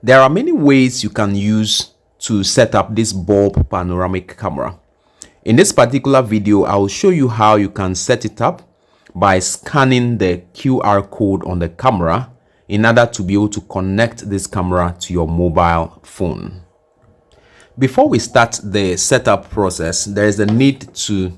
There are many ways you can use to set up this bulb panoramic camera. In this particular video, I will show you how you can set it up by scanning the QR code on the camera in order to be able to connect this camera to your mobile phone. Before we start the setup process, there is a need to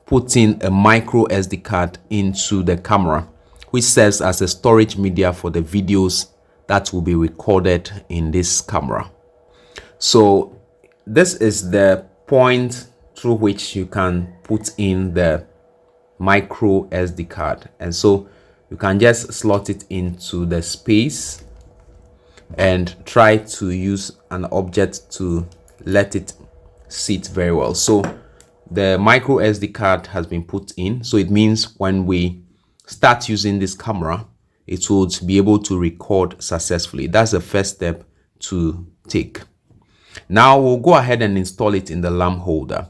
put in a micro SD card into the camera, which serves as a storage media for the videos that will be recorded in this camera. So this is the point through which you can put in the micro SD card, and so you can just slot it into the space and try to use an object to let it sit very well. So the micro SD card has been put in, so it means when we start using this camera, it would be able to record successfully. That's the first step to take. Now we'll go ahead and install it in the lamp holder.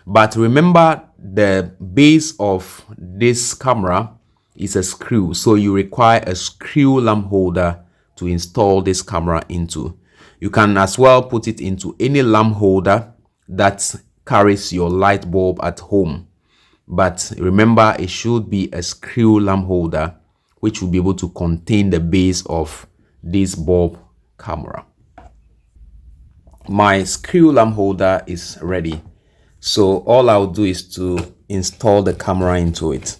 But remember, the base of this camera is a screw, so you require a screw lamp holder to install this camera into. You can as well put it into any lamp holder that carries your light bulb at home. But remember, it should be a screw lamp holder which will be able to contain the base of this bulb camera. My screw lamp holder is ready, so all I'll do is to install the camera into it.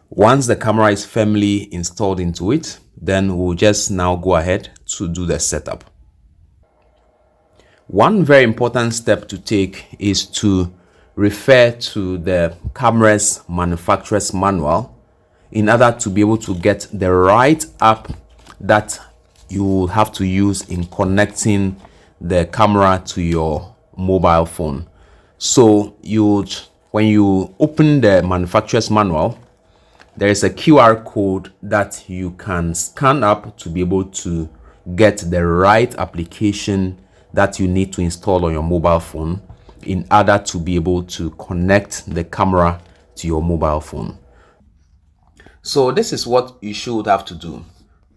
Once the camera is firmly installed into it, then we'll just now go ahead to do the setup. One very important step to take is to refer to the camera's manufacturer's manual in order to be able to get the right app that you will have to use in connecting the camera to your mobile phone. So when you open the manufacturer's manual, there is a QR code that you can scan up to be able to get the right application that you need to install on your mobile phone in order to be able to connect the camera to your mobile phone. So this is what you should have to do.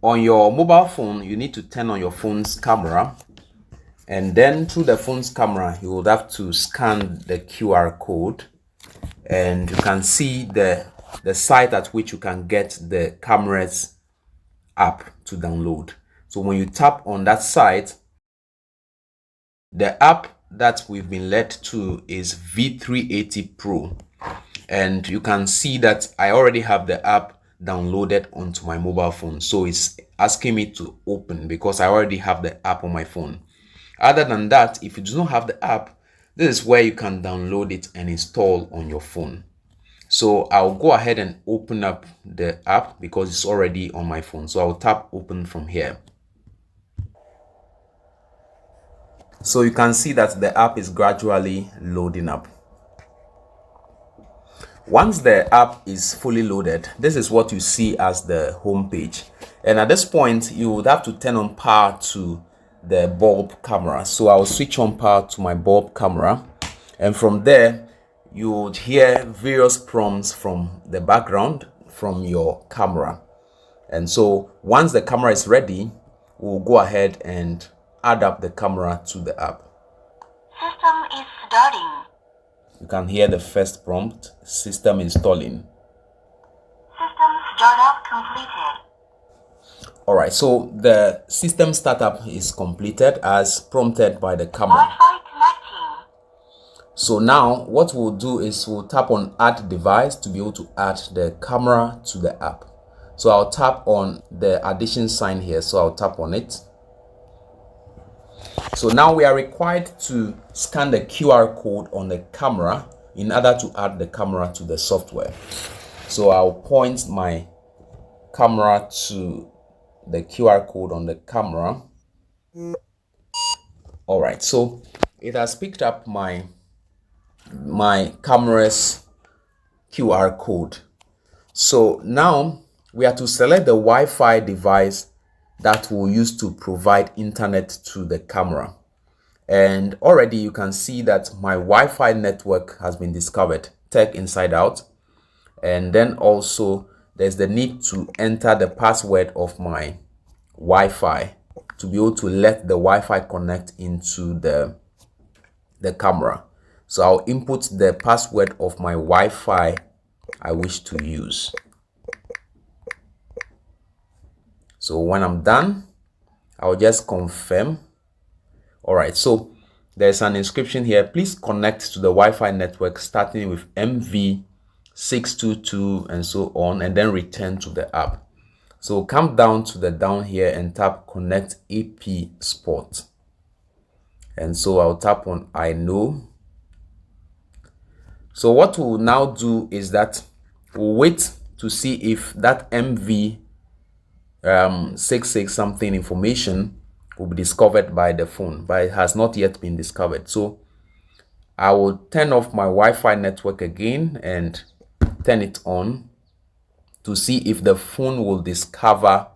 On your mobile phone, you need to turn on your phone's camera, and then through the phone's camera, you would have to scan the QR code, and you can see the site at which you can get the camera's app to download. So when you tap on that site, the app that we've been led to is V380 Pro, and you can see that I already have the app downloaded onto my mobile phone, so it's asking me to open because I already have the app on my phone. Other than that, if you do not have the app, this is where you can download it and install on your phone. So I'll go ahead and open up the app because it's already on my phone, so I'll tap open from here. So you can see that the app is gradually loading up. Once the app is fully loaded, this is what you see as the home page. And at this point, you would have to turn on power to the bulb camera. So I'll switch on power to my bulb camera. And from there, you would hear various prompts from the background from your camera. And so once the camera is ready, we'll go ahead and add up the camera to the app. System is starting. You can hear the first prompt, system installing. System startup completed. Alright, so the system startup is completed as prompted by the camera. Wi-Fi connecting. So now what we'll do is we'll tap on add device to be able to add the camera to the app. So I'll tap on the addition sign here, so I'll tap on it. So now we are required to scan the QR code on the camera in order to add the camera to the software. So I'll point my camera to the QR code on the camera. All right, so it has picked up my camera's QR code. So now we are to select the Wi-Fi device that we'll use to provide internet to the camera. And already you can see that my Wi-Fi network has been discovered, Tech Inside Out. And then also there's the need to enter the password of my Wi-Fi to be able to let the Wi-Fi connect into the camera. So I'll input the password of my Wi-Fi I wish to use. So when I'm done, I'll just confirm. All right, so there's an inscription here. Please connect to the Wi-Fi network starting with MV622 and so on, and then return to the app. So come down to the down here and tap connect AP Sport. And so I'll tap on I know. So what we'll now do is that we'll wait to see if that MV 66 something information will be discovered by the phone, but it has not yet been discovered. So I will turn off my Wi-Fi network again and turn it on to see if the phone will discover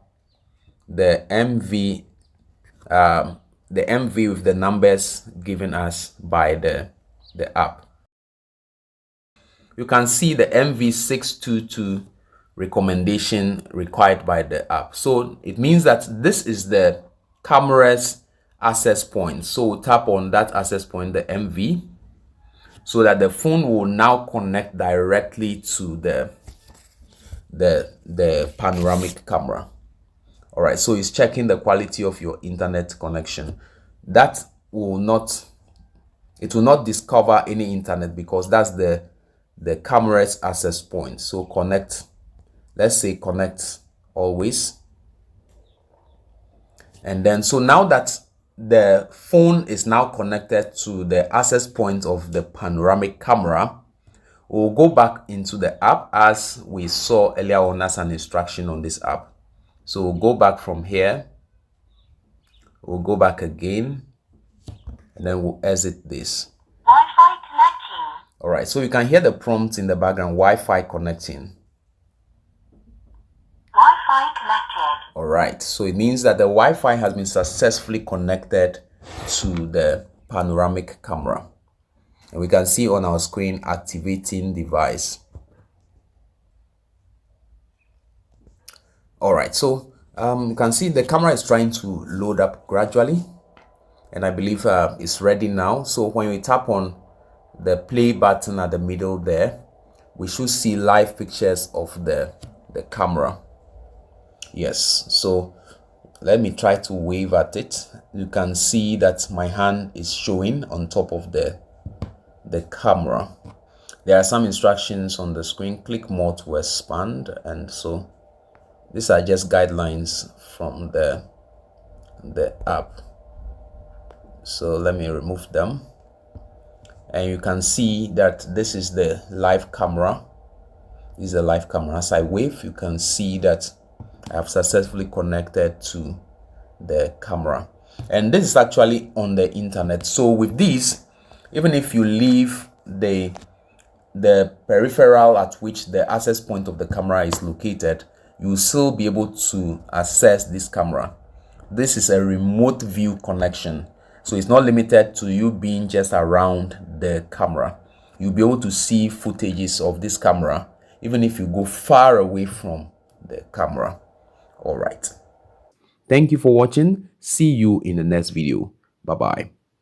the MV with the numbers given us by the app. You can see the MV622 recommendation required by the app. So it means that this is the camera's access point. So tap on that access point, the MV, so that the phone will now connect directly to the panoramic camera. All right, so it's checking the quality of your internet connection. That will not, it will not discover any internet because that's the camera's access point. So connect, let's say connect always. And then, so now that the phone is now connected to the access point of the panoramic camera, we'll go back into the app as we saw earlier on as an instruction on this app. So we'll go back from here. We'll go back again, and then we'll exit this. Wi-Fi connecting. All right, so you can hear the prompt in the background, Wi-Fi connecting. Wi-Fi connected. All right, so it means that the Wi-Fi has been successfully connected to the panoramic camera. And we can see on our screen, activating device. All right, so you can see the camera is trying to load up gradually, and I believe it's ready now. So when we tap on the play button at the middle there, we should see live pictures of the camera. Yes, so let me try to wave at it. You can see that my hand is showing on top of the camera. There are some instructions on the screen. Click more to expand, and so these are just guidelines from the app. So let me remove them, and you can see that this is the live camera. This is the live camera. As I wave, you can see that I have successfully connected to the camera, and this is actually on the internet. So with this, even if you leave the peripheral at which the access point of the camera is located, you will still be able to access this camera. This is a remote view connection, so it's not limited to you being just around the camera. You'll be able to see footages of this camera even if you go far away from the camera. All right, thank you for watching. See you in the next video. Bye bye.